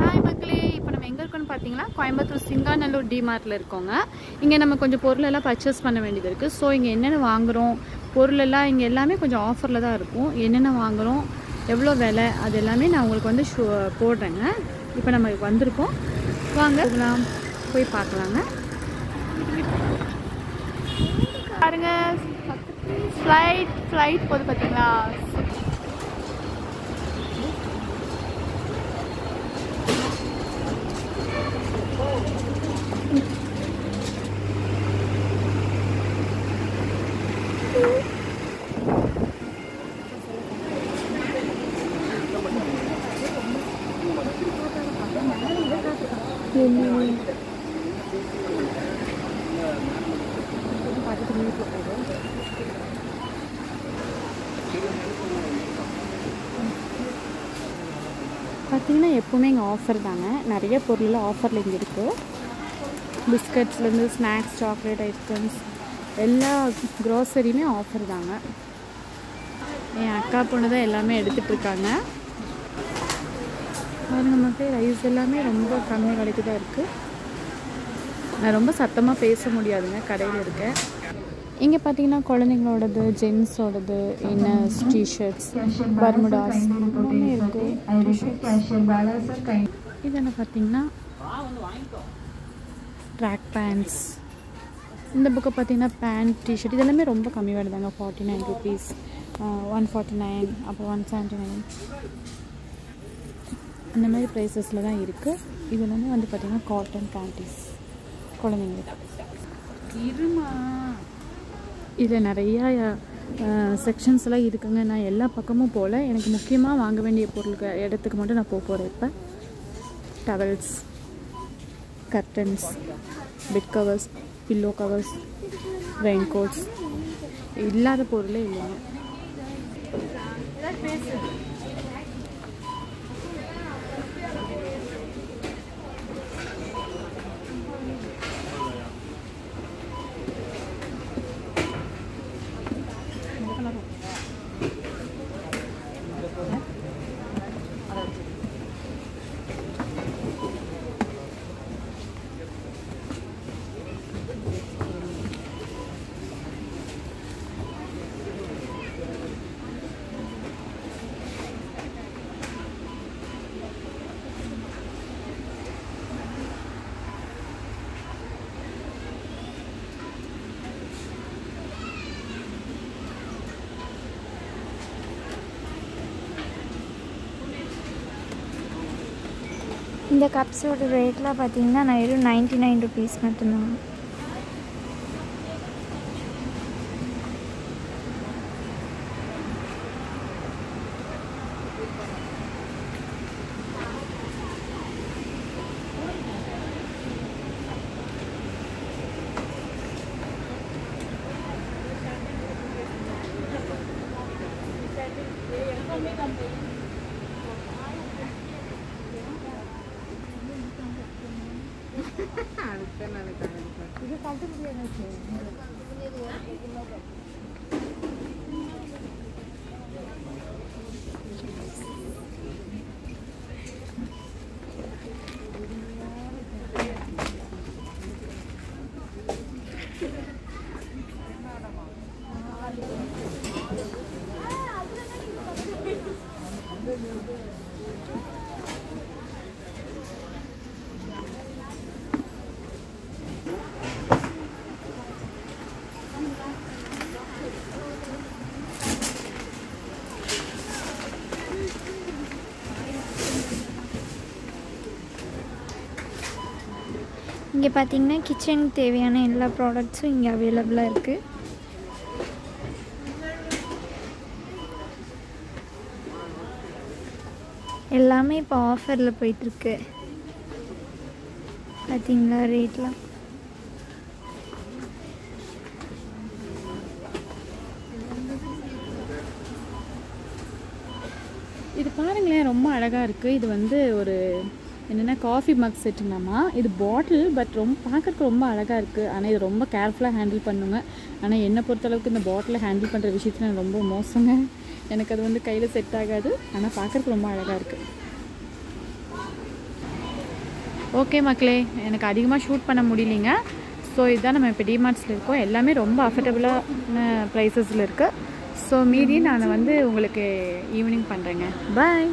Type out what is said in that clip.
Hi மக்களே, இப்போ நம்ம எங்கே இருக்கோன்னு பார்த்தீங்கன்னா கோயம்புத்தூர் சிங்காநல்லூர் டிமார்ட்டில் இருக்கோங்க. இங்கே நம்ம கொஞ்சம் பொருளெல்லாம் பர்ச்சேஸ் பண்ண வேண்டியது இருக்குது. ஸோ இங்கே என்னென்ன வாங்குகிறோம், பொருளெல்லாம் இங்கே எல்லாமே கொஞ்சம் ஆஃபரில் தான் இருக்கும். என்னென்ன வாங்குகிறோம், எவ்வளோ விலை, அது எல்லாமே நான் உங்களுக்கு வந்து போடுறேங்க. இப்போ நம்ம வந்திருக்கோம், வாங்க போய் பார்க்கலாங்க. பாருங்க, ஃப்ளைட் போகுது பார்த்தீங்களா. பார்த்தீங்கன்னா எப்போவுமே இங்கே ஆஃபர் தாங்க. நிறைய பொருளெல்லாம் ஆஃபரில் இங்கே இருக்குது. பிஸ்கட்ஸ்லேருந்து ஸ்நாக்ஸ், சாக்லேட், ஐஸ்கிரீம்ஸ், எல்லா க்ரோசரியுமே ஆஃபர் தாங்க. என் அக்கா பொண்ணு தான் எல்லாமே எடுத்துகிட்ருக்காங்க. பாருங்க மக்களே, ரைஸ் எல்லாமே ரொம்ப கம்மி விலைக்கு தான் இருக்குது. நான் ரொம்ப சத்தமாக பேச முடியாதுங்க, கடையில் இருக்கேன். இங்கே பார்த்தீங்கன்னா குழந்தைங்களோடது, ஜென்ஸோடது, இன்னர்ஸ், டிஷர்ட்ஸ், பர்முடாஸ் எல்லாமே இருக்குது. இது என்ன பார்த்தீங்கன்னா ட்ராக் பேண்ட்ஸ். இந்த புக்கை பார்த்தீங்கன்னா பேண்ட், டிஷர்ட் இதெல்லாமே ரொம்ப கம்மி வருதாங்க. 49 rupees, 149, அப்புறம் 179 அந்த மாதிரி ப்ரைஸஸில் தான் இருக்குது. இது எல்லாமே வந்து பார்த்திங்கன்னா காட்டன் பேண்டீஸ் குழந்தைங்களுக்கு. இதில் நிறையா செக்ஷன்ஸ்லாம் இருக்குங்க. நான் எல்லா பக்கமும் போகல. எனக்கு முக்கியமாக வாங்க வேண்டிய பொருளுக்கு இடத்துக்கு மட்டும் நான் போகிறேன். இப்போ towels, curtains, bed covers, pillow covers, raincoats இல்லாத பொருளே இல்லைங்க. இந்த கப்ஸோட ரேட்லாம் பார்த்தீங்கன்னா நான் வெறும் 99 rupees மட்டும்தான். இங்கே பார்த்தீங்கன்னா கிச்சனுக்கு தேவையான எல்லா ப்ராடக்ட்ஸும் இங்கே அவைலபிளாக இருக்குது. எல்லாமே இப்போ ஆஃபரில் போயிட்டுருக்கு. பார்த்தீங்களா ரேட்லாம். இது பாருங்களேன், ரொம்ப அழகாக இருக்குது. இது வந்து ஒரு என்னென்னா காஃபி மக் செட்டுங்கம்மா. இது பாட்டில், பட் ரொம்ப பார்க்குறதுக்கு ரொம்ப அழகாக இருக்குது. ஆனால் இது ரொம்ப கேர்ஃபுல்லாக ஹேண்டில் பண்ணுங்க. ஆனால் என்னை பொறுத்தளவுக்கு இந்த பாட்டிலை ஹேண்டில் பண்ணுற விஷயத்தில் நான் ரொம்ப மோசங்க. எனக்கு அது வந்து கையில் செட் ஆகாது. ஆனால் பார்க்குறதுக்கு ரொம்ப அழகாக இருக்குது. ஓகே மக்களே, எனக்கு அதிகமாக ஷூட் பண்ண முடியலைங்க. ஸோ இதுதான் நம்ம இப்போ டிமார்ட்ஸில் இருக்கோம். எல்லாமே ரொம்ப அஃபோர்டபுளான ப்ரைஸஸில் இருக்குது. ஸோ மீதி நான் வந்து உங்களுக்கு ஈவினிங் பண்ணுறேங்க. பாய்.